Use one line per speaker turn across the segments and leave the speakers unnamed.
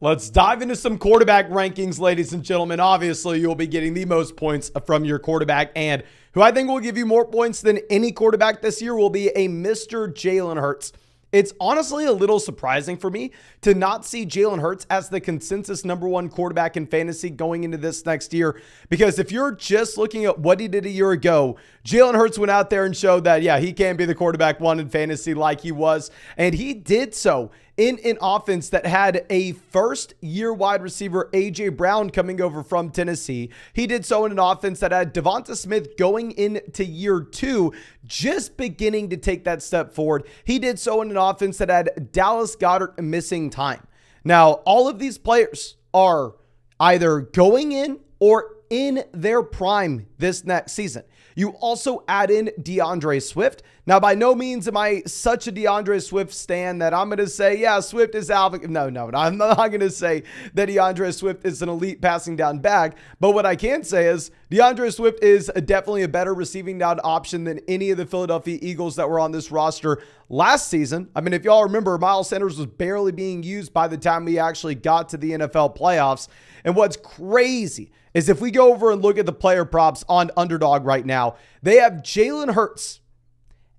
Let's dive into some quarterback rankings, ladies and gentlemen. Obviously, you'll be getting the most points from your quarterback, and who I think will give you more points than any quarterback this year will be a Mr. Jalen Hurts. It's honestly a little surprising for me to not see Jalen Hurts as the consensus number one quarterback in fantasy going into this next year. Because if you're just looking at what he did a year ago, Jalen Hurts went out there and showed that, yeah, he can be the quarterback one in fantasy like he was. And he did so in an offense that had a first-year wide receiver, A.J. Brown, coming over from Tennessee. He did so in an offense that had Devonta Smith going into year two, just beginning to take that step forward. He did so in an offense that had Dallas Goedert missing time. Now, all of these players are either going in or in their prime this next season. You also add in DeAndre Swift. Now, by no means am I such a DeAndre Swift stan that I'm going to say, yeah, Swift is alpha. No, I'm not going to say that DeAndre Swift is an elite passing down back. But what I can say is DeAndre Swift is definitely a better receiving down option than any of the Philadelphia Eagles that were on this roster last season. I mean, if y'all remember, Miles Sanders was barely being used by the time we actually got to the NFL playoffs. And what's crazy is if we go over and look at the player props on Underdog right now, they have Jalen Hurts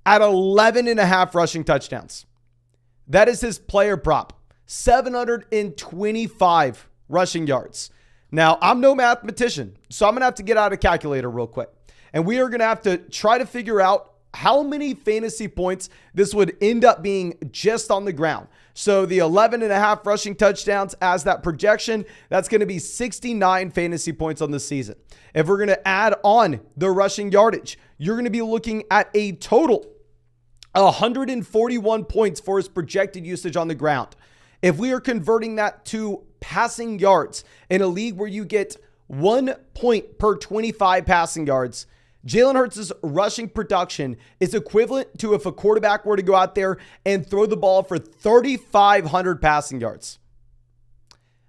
at 11.5 rushing touchdowns. That is his player prop. 725 rushing yards. Now, I'm no mathematician, so I'm going to have to get out a calculator real quick. And we are going to have to try to figure out how many fantasy points this would end up being just on the ground. So the 11.5 rushing touchdowns as that projection, that's going to be 69 fantasy points on the season. If we're going to add on the rushing yardage, you're going to be looking at a total 141 points for his projected usage on the ground. If we are converting that to passing yards in a league where you get 1 point per 25 passing yards, Jalen Hurts' rushing production is equivalent to if a quarterback were to go out there and throw the ball for 3,500 passing yards.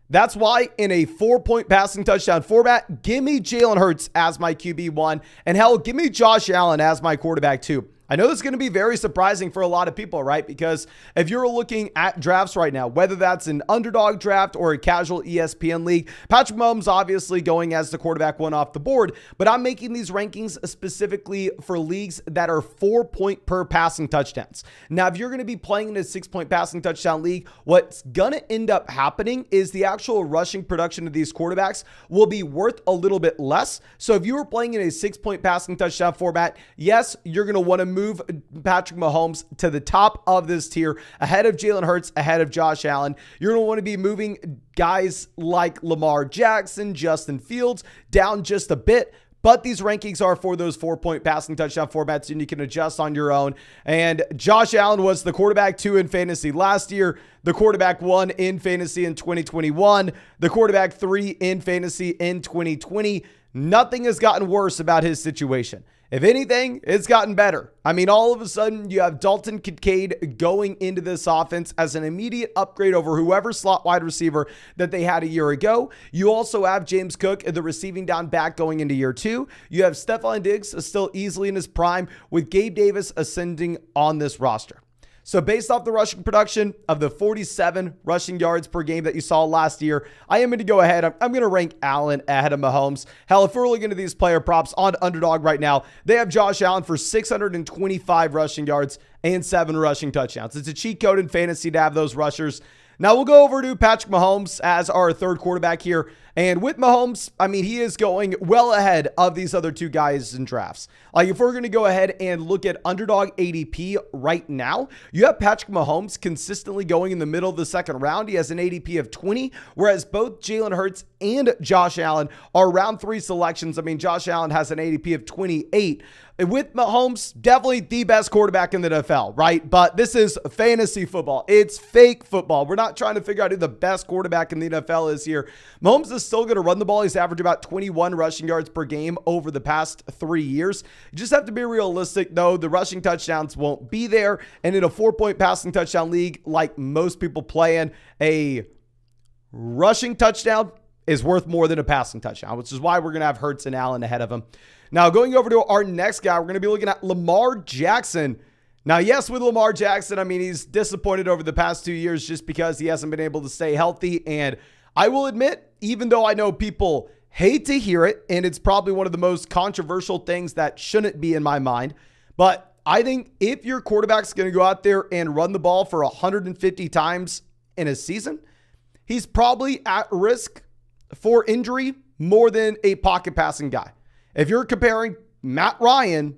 That's why in a 4-point passing touchdown format, give me Jalen Hurts as my QB1, and hell, give me Josh Allen as my quarterback 2. I know this is going to be very surprising for a lot of people, right? Because if you're looking at drafts right now, whether that's an underdog draft or a casual ESPN league, Patrick Mahomes obviously going as the quarterback one off the board, but I'm making these rankings specifically for leagues that are 4-point per passing touchdowns. Now, if you're going to be playing in a 6-point passing touchdown league, what's going to end up happening is the actual rushing production of these quarterbacks will be worth a little bit less. So if you were playing in a 6-point passing touchdown format, yes, you're going to want to move Patrick Mahomes to the top of this tier, ahead of Jalen Hurts, ahead of Josh Allen. You're going to want to be moving guys like Lamar Jackson, Justin Fields down just a bit. But these rankings are for those 4-point passing touchdown formats, and you can adjust on your own. And Josh Allen was the quarterback 2 in fantasy last year, the quarterback 1 in fantasy in 2021, the quarterback 3 in fantasy in 2020. Nothing has gotten worse about his situation. If anything, it's gotten better. I mean, all of a sudden, you have Dalton Kincaid going into this offense as an immediate upgrade over whoever slot wide receiver that they had a year ago. You also have James Cook, the receiving down back, going into year 2. You have Stephon Diggs still easily in his prime, with Gabe Davis ascending on this roster. So based off the rushing production of the 47 rushing yards per game that you saw last year, I am going to go ahead. I'm going to rank Allen ahead of Mahomes. Hell, if we're looking at these player props on Underdog right now, they have Josh Allen for 625 rushing yards and 7 rushing touchdowns. It's a cheat code in fantasy to have those rushers. Now we'll go over to Patrick Mahomes as our third quarterback here. And with Mahomes, I mean, he is going well ahead of these other two guys in drafts. Like, if we're going to go ahead and look at Underdog ADP right now, you have Patrick Mahomes consistently going in the middle of the second round. He has an ADP of 20, whereas both Jalen Hurts and Josh Allen are round 3 selections. I mean, Josh Allen has an ADP of 28. With Mahomes, definitely the best quarterback in the NFL, right? But this is fantasy football. It's fake football. We're not trying to figure out who the best quarterback in the NFL is here. Mahomes is still going to run the ball. He's averaged about 21 rushing yards per game over the past 3 years. You just have to be realistic, though. The rushing touchdowns won't be there. And in a 4-point passing touchdown league, like most people play in, a rushing touchdown is worth more than a passing touchdown, which is why we're going to have Hurts and Allen ahead of him. Now, going over to our next guy, we're going to be looking at Lamar Jackson. Now, yes, with Lamar Jackson, I mean, he's disappointed over the past 2 years just because he hasn't been able to stay healthy. And I will admit, even though I know people hate to hear it, and it's probably one of the most controversial things that shouldn't be in my mind, but I think if your quarterback's going to go out there and run the ball for 150 times in a season, he's probably at risk for injury more than a pocket passing guy. If you're comparing Matt Ryan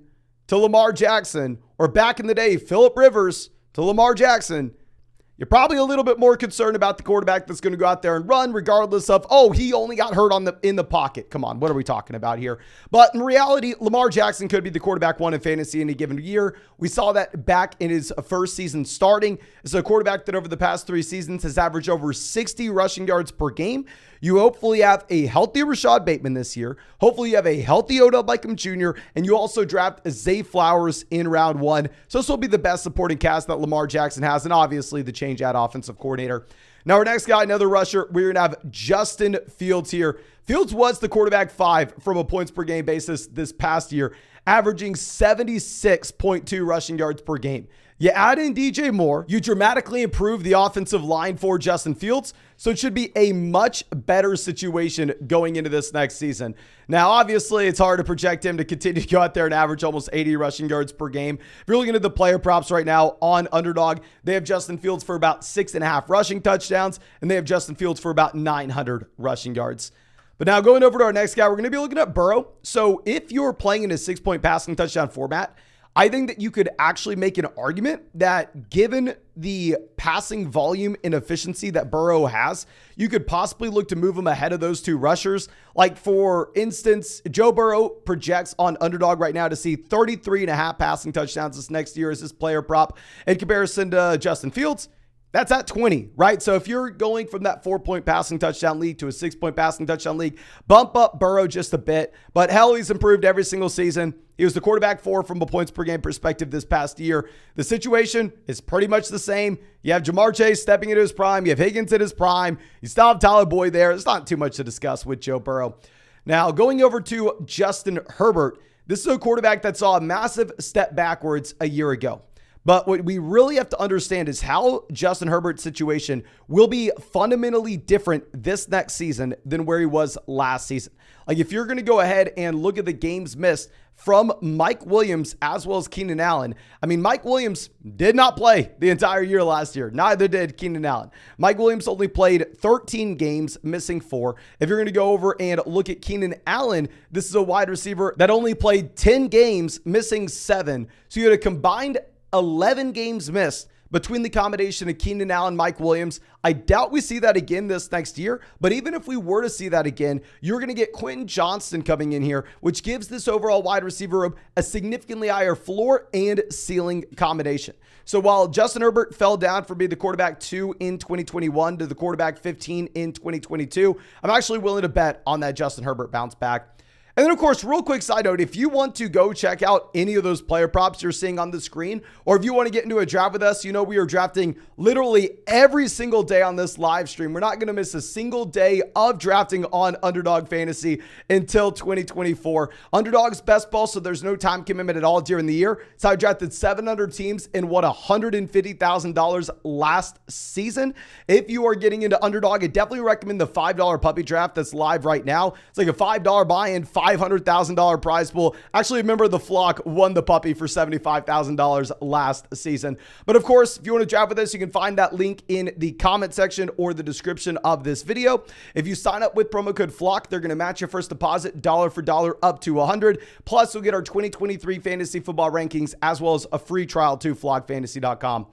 to Lamar Jackson, or back in the day, Phillip Rivers to Lamar Jackson, you're probably a little bit more concerned about the quarterback that's going to go out there and run regardless of, oh, he only got hurt in the pocket. Come on, what are we talking about here? But in reality, Lamar Jackson could be the quarterback one in fantasy in a given year. We saw that back in his first season starting. It's a quarterback that over the past 3 seasons has averaged over 60 rushing yards per game. You hopefully have a healthy Rashad Bateman this year. Hopefully you have a healthy Odell Beckham Jr. And you also draft Zay Flowers in round 1. So this will be the best supporting cast that Lamar Jackson has. And obviously the change at offensive coordinator. Now our next guy, another rusher, we're going to have Justin Fields here. Fields was the quarterback 5 from a points per game basis this past year, averaging 76.2 rushing yards per game. You add in DJ Moore, you dramatically improve the offensive line for Justin Fields, so it should be a much better situation going into this next season. Now, obviously, it's hard to project him to continue to go out there and average almost 80 rushing yards per game. If you're looking at the player props right now on Underdog, they have Justin Fields for about 6.5 rushing touchdowns, and they have Justin Fields for about 900 rushing yards. But now going over to our next guy, we're going to be looking at Burrow. So if you're playing in a 6-point passing touchdown format, I think that you could actually make an argument that given the passing volume and efficiency that Burrow has, you could possibly look to move him ahead of those 2 rushers. Like for instance, Joe Burrow projects on Underdog right now to see 33.5 passing touchdowns this next year as his player prop in comparison to Justin Fields. That's at 20, right? So if you're going from that 4-point passing touchdown league to a 6-point passing touchdown league, bump up Burrow just a bit. But hell, he's improved every single season. He was the quarterback 4 from a points per game perspective this past year. The situation is pretty much the same. You have Jamar Chase stepping into his prime. You have Higgins at his prime. You still have Tyler Boyd there. There's not too much to discuss with Joe Burrow. Now, going over to Justin Herbert, this is a quarterback that saw a massive step backwards a year ago. But what we really have to understand is how Justin Herbert's situation will be fundamentally different this next season than where he was last season. Like if you're going to go ahead and look at the games missed from Mike Williams as well as Keenan Allen. I mean, Mike Williams did not play the entire year last year. Neither did Keenan Allen. Mike Williams only played 13 games, missing 4. If you're going to go over and look at Keenan Allen, this is a wide receiver that only played 10 games, missing 7. So you had a combined 11 games missed between the combination of Keenan Allen, Mike Williams. I doubt we see that again this next year, but even if we were to see that again, you're going to get Quentin Johnston coming in here, which gives this overall wide receiver room a significantly higher floor and ceiling combination. So while Justin Herbert fell down from being the quarterback 2 in 2021 to the quarterback 15 in 2022, I'm actually willing to bet on that Justin Herbert bounce back. And then, of course, real quick side note, if you want to go check out any of those player props you're seeing on the screen, or if you want to get into a draft with us, you know we are drafting literally every single day on this live stream. We're not going to miss a single day of drafting on Underdog Fantasy until 2024. Underdog's best ball, so there's no time commitment at all during the year. So I drafted 700 teams and won $150,000 last season. If you are getting into Underdog, I definitely recommend the $5 puppy draft that's live right now. It's like a $5 buy-in, $500,000 prize pool. Actually, a member of the flock won the puppy for $75,000 last season. But of course, if you want to draft with us, you can find that link in the comment section or the description of this video. If you sign up with promo code FLOCK, they're going to match your first deposit dollar for dollar up to $100. Plus, you'll get our 2023 fantasy football rankings as well as a free trial to flockfantasy.com.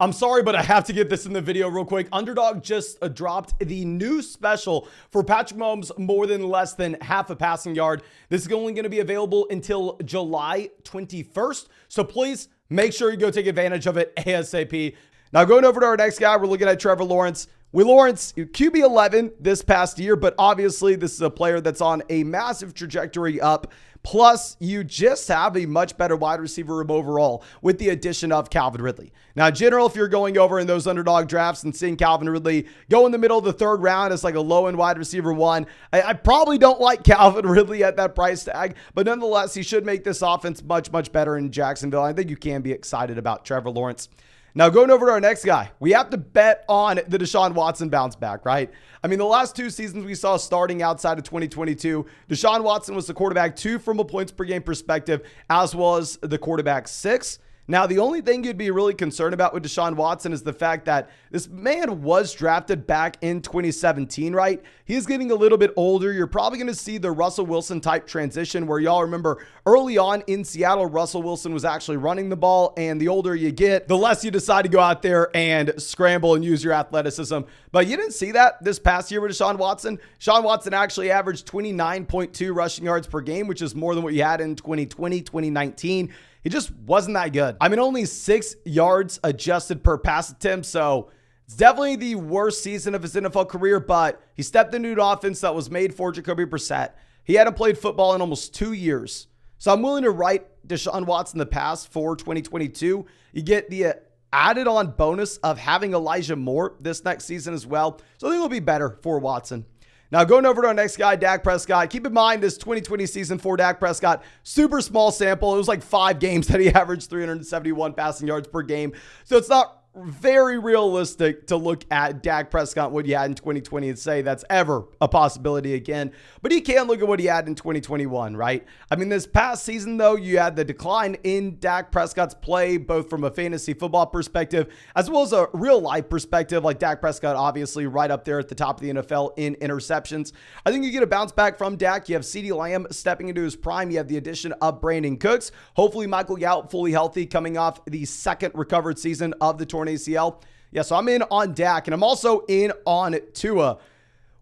I'm sorry, but I have to get this in the video real quick. Underdog just dropped the new special for Patrick Mahomes more than less than half a passing yard. This is only going to be available until July 21st. So please make sure you go take advantage of it ASAP. Now going over to our next guy, we're looking at Trevor Lawrence. With Lawrence, QB 11 this past year, but obviously this is a player that's on a massive trajectory up. Plus, you just have a much better wide receiver room overall with the addition of Calvin Ridley. Now, in general, if you're going over in those underdog drafts and seeing Calvin Ridley go in the middle of the third round as like a low-end wide receiver one, I probably don't like Calvin Ridley at that price tag, but nonetheless, he should make this offense much, much better in Jacksonville. I think you can be excited about Trevor Lawrence. Now, going over to our next guy, we have to bet on the DeSean Watson bounce back, right? I mean, the last 2 seasons we saw starting outside of 2022, DeSean Watson was the quarterback 2 from a points per game perspective, as well as the quarterback 6. Now, the only thing you'd be really concerned about with DeSean Watson is the fact that this man was drafted back in 2017, right? He's getting a little bit older. You're probably going to see the Russell Wilson type transition where y'all remember early on in Seattle, Russell Wilson was actually running the ball, and the older you get, the less you decide to go out there and scramble and use your athleticism. But you didn't see that this past year with DeSean Watson. DeSean Watson actually averaged 29.2 rushing yards per game, which is more than what you had in 2020, 2019. He just wasn't that good. I mean, only 6 yards adjusted per pass attempt, so it's definitely the worst season of his NFL career, but he stepped into an offense that was made for Jacoby Brissett. He hadn't played football in almost 2 years. So I'm willing to write DeSean Watson the pass for 2022. You get the added on bonus of having Elijah Moore this next season as well. So I think it'll be better for Watson. Now, going over to our next guy, Dak Prescott. Keep in mind, this 2020 season for Dak Prescott, super small sample. It was like 5 games that he averaged 371 passing yards per game. So it's not very realistic to look at Dak Prescott, what he had in 2020, and say that's ever a possibility again. But you can look at what he had in 2021, right? I mean, this past season, though, you had the decline in Dak Prescott's play, both from a fantasy football perspective as well as a real life perspective. Like Dak Prescott, obviously, right up there at the top of the NFL in interceptions. I think you get a bounce back from Dak. You have CeeDee Lamb stepping into his prime. You have the addition of Brandon Cooks. Hopefully, Michael Gallup fully healthy coming off the second recovered season of the torn ACL. Yeah, so I'm in on Dak, and I'm also in on Tua.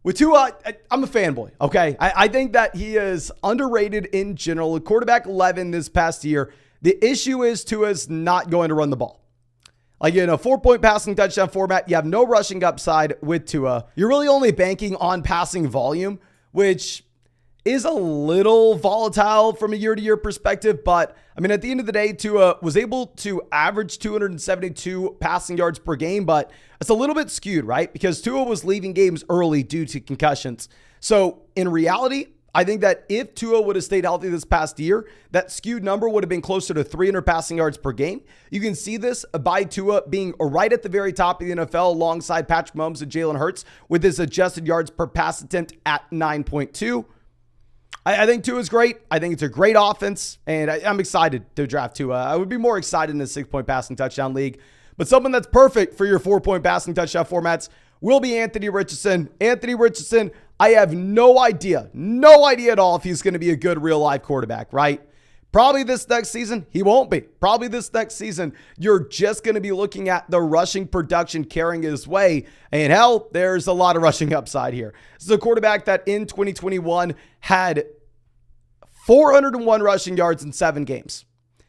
With Tua, I'm a fanboy, okay? I think that he is underrated in general. A quarterback 11 this past year. The issue is Tua's not going to run the ball. Like in a 4-point passing touchdown format, you have no rushing upside with Tua. You're really only banking on passing volume, which is a little volatile from a year-to-year perspective, but I mean, at the end of the day, Tua was able to average 272 passing yards per game, but it's a little bit skewed, right? Because Tua was leaving games early due to concussions. So in reality, I think that if Tua would have stayed healthy this past year, that skewed number would have been closer to 300 passing yards per game. You can see this by Tua being right at the very top of the NFL alongside Patrick Mahomes and Jalen Hurts with his adjusted yards per pass attempt at 9.2. I think Tua is great. I think it's a great offense, and I'm excited to draft Tua. I would be more excited in the 6-point passing touchdown league, but someone that's perfect for your 4-point passing touchdown formats will be Anthony Richardson. Anthony Richardson, I have no idea at all if he's going to be a good real-life quarterback, right? Probably this next season, he won't be. Probably this next season, you're just going to be looking at the rushing production carrying his way. And hell, there's a lot of rushing upside here. This is a quarterback that in 2021 had 401 rushing yards in 7 games.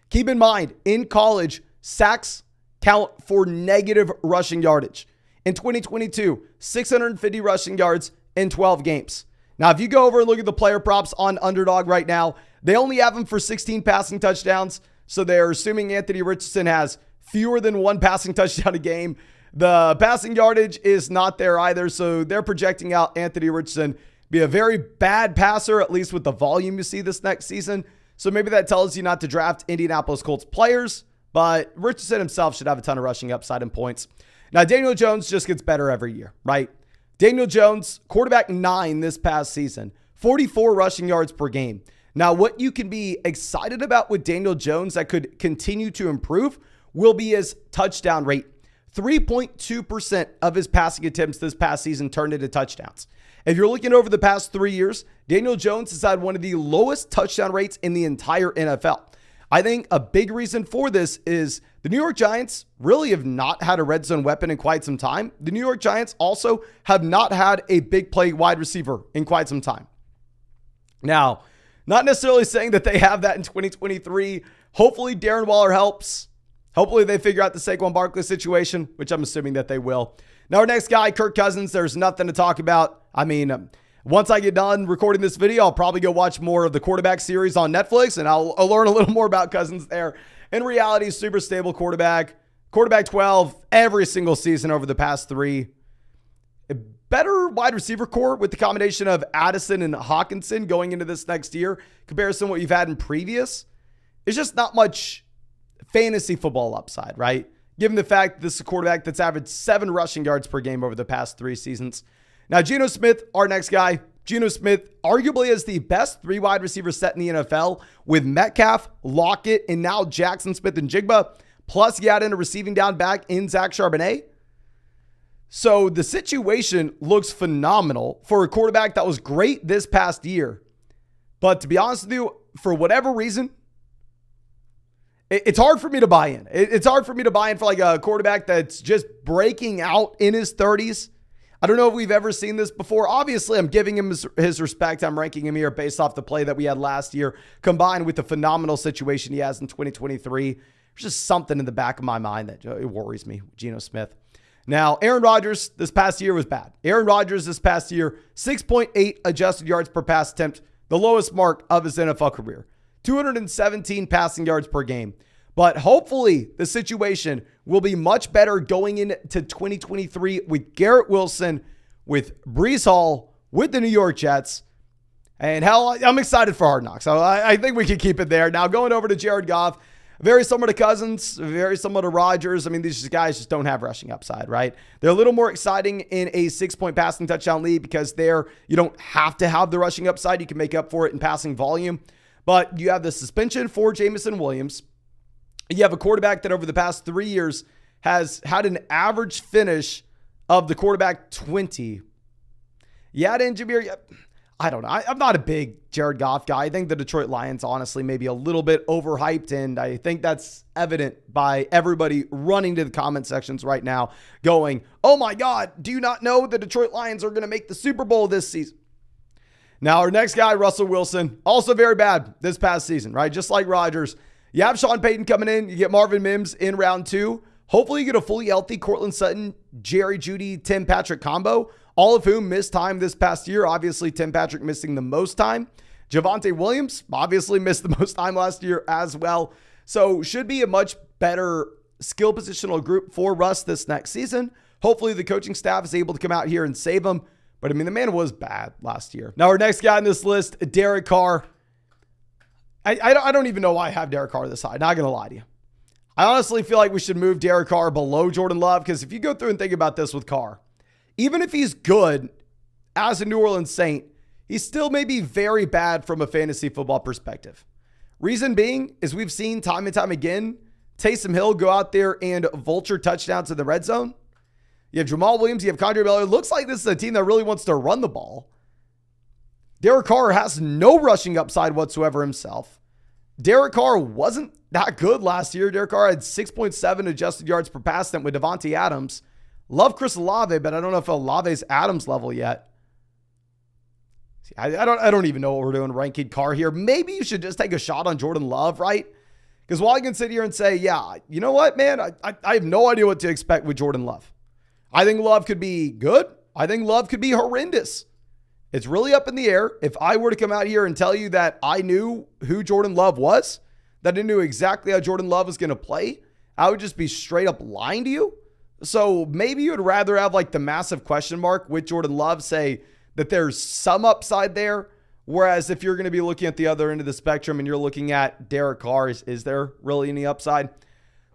Keep in mind, in college, sacks count for negative rushing yardage. In 2022, 650 rushing yards in 12 games. Now, if you go over and look at the player props on Underdog right now, they only have him for 16 passing touchdowns. So they're assuming Anthony Richardson has fewer than 1 passing touchdown a game. The passing yardage is not there either. So they're projecting out Anthony Richardson be a very bad passer, at least with the volume you see this next season. So maybe that tells you not to draft Indianapolis Colts players, but Richardson himself should have a ton of rushing upside and points. Now, Daniel Jones just gets better every year, right? Daniel Jones, quarterback 9 this past season, 44 rushing yards per game. Now, what you can be excited about with Daniel Jones that could continue to improve will be his touchdown rate. 3.2% of his passing attempts this past season turned into touchdowns. If you're looking over the past 3 years, Daniel Jones has had one of the lowest touchdown rates in the entire NFL. I think a big reason for this is the New York Giants really have not had a red zone weapon in quite some time. The New York Giants also have not had a big play wide receiver in quite some time. Now, not necessarily saying that they have that in 2023. Hopefully Darren Waller helps. Hopefully they figure out the Saquon Barkley situation, which I'm assuming that they will. Now, our next guy, Kirk Cousins, there's nothing to talk about. I mean, once I get done recording this video, I'll probably go watch more of the quarterback series on Netflix, and I'll learn a little more about Cousins there. In reality, super stable quarterback 12 every single season over the past 3. A better wide receiver core with the combination of Addison and Hawkinson going into this next year, comparison to what you've had in previous. It's just not much fantasy football upside, right? Given the fact that this is a quarterback that's averaged 7 rushing yards per game over the past 3 seasons. Now, Geno Smith, our next guy. Geno Smith arguably is the best 3 wide receiver set in the NFL with Metcalf, Lockett, and now Jackson Smith and Jigba. Plus, you add in a receiving down back in Zach Charbonnet. So the situation looks phenomenal for a quarterback that was great this past year. But to be honest with you, for whatever reason, it's hard for me to buy in. It's hard for me to buy in for like a quarterback that's just breaking out in his 30s. I don't know if we've ever seen this before. Obviously, I'm giving him his respect. I'm ranking him here based off the play that we had last year, combined with the phenomenal situation he has in 2023. There's just something in the back of my mind that it worries me, Geno Smith. Now, Aaron Rodgers this past year was bad. Aaron Rodgers this past year, 6.8 adjusted yards per pass attempt, the lowest mark of his NFL career. 217 passing yards per game. But hopefully the situation will be much better going into 2023 with Garrett Wilson, with Breece Hall, with the New York Jets. And hell, I'm excited for Hard Knocks. So I think we can keep it there. Now going over to Jared Goff, very similar to Cousins, very similar to Rodgers. I mean, these guys just don't have rushing upside, right? They're a little more exciting in a 6-point passing touchdown lead because there you don't have to have the rushing upside. You can make up for it in passing volume. But you have the suspension for Jameson Williams. You have a quarterback that over the past 3 years has had an average finish of the quarterback 20. Yeah, Jameer, I don't know. I'm not a big Jared Goff guy. I think the Detroit Lions, honestly, maybe a little bit overhyped, and I think that's evident by everybody running to the comment sections right now going, oh my God, do you not know the Detroit Lions are going to make the Super Bowl this season? Now, our next guy, Russell Wilson, also very bad this past season, right? Just like Rodgers. You have Sean Payton coming in. You get Marvin Mims in round 2. Hopefully you get a fully healthy Cortland Sutton, Jerry Jeudy, Tim Patrick combo, all of whom missed time this past year. Obviously, Tim Patrick missing the most time. Javonte Williams obviously missed the most time last year as well. So should be a much better skill positional group for Russ this next season. Hopefully the coaching staff is able to come out here and save him. But I mean, the man was bad last year. Now our next guy on this list, Derek Carr. I don't even know why I have Derek Carr this high. Not going to lie to you. I honestly feel like we should move Derek Carr below Jordan Love because if you go through and think about this with Carr, even if he's good as a New Orleans Saint, he's still maybe very bad from a fantasy football perspective. Reason being is we've seen time and time again, Taysom Hill go out there and vulture touchdowns in the red zone. You have Jamal Williams, you have Condre Miller. It looks like this is a team that really wants to run the ball. Derek Carr has no rushing upside whatsoever himself. Derek Carr wasn't that good last year. Derek Carr had 6.7 adjusted yards per pass attempt with Devontae Adams. Love Chris Olave, but I don't know if Olave's Adams level yet. See, I don't even know what we're doing ranking Carr here. Maybe you should just take a shot on Jordan Love, right? Because while I can sit here and say, yeah, you know what, man? I have no idea what to expect with Jordan Love. I think Love could be good. I think Love could be horrendous. It's really up in the air. If I were to come out here and tell you that I knew who Jordan Love was, that I knew exactly how Jordan Love was going to play, I would just be straight up lying to you. So maybe you would rather have like the massive question mark with Jordan Love, say that there's some upside there. Whereas if you're going to be looking at the other end of the spectrum and you're looking at Derek Carr, is there really any upside?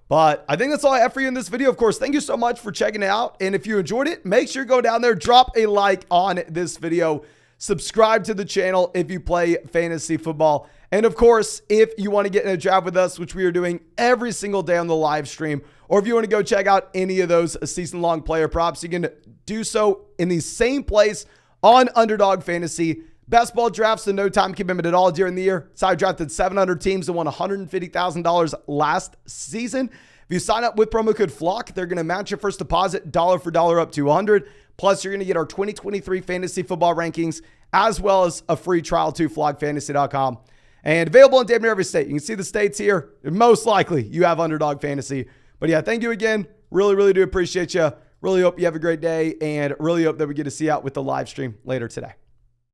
But I think that's all I have for you in this video. Of course, thank you so much for checking it out. And if you enjoyed it, make sure you go down there, drop a like on this video, subscribe to the channel if you play fantasy football. And of course, if you want to get in a draft with us, which we are doing every single day on the live stream, or if you want to go check out any of those season-long player props, you can do so in the same place on Underdog Fantasy. Best ball drafts and no time commitment at all during the year. So I drafted 700 teams and won $150,000 last season. If you sign up with promo code FLOCK, they're going to match your first deposit dollar for dollar up to $100. Plus, you're going to get our 2023 fantasy football rankings as well as a free trial to flockfantasy.com. And available in damn near every state. You can see the states here. Most likely you have Underdog Fantasy. But yeah, thank you again. Really, really do appreciate you. Really hope you have a great day and really hope that we get to see you out with the live stream later today.